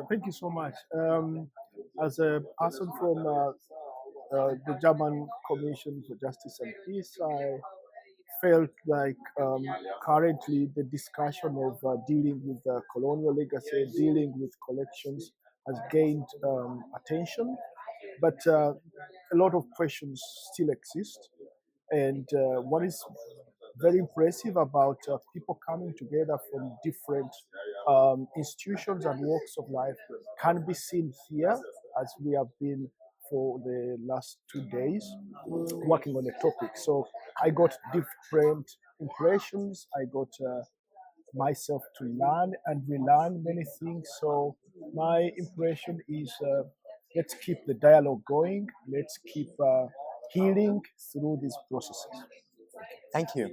Thank you so much. As a person from the German Commission for Justice and Peace, I felt like currently the discussion of dealing with colonial legacy, dealing with collections has gained attention, but a lot of questions still exist. And what is very impressive about people coming together from different institutions and walks of life can be seen here, as we have been for the last 2 days working on a topic. So I got different impressions. I got myself to learn and relearn many things. So my impression is let's keep the dialogue going. Let's keep healing through these processes. Thank you.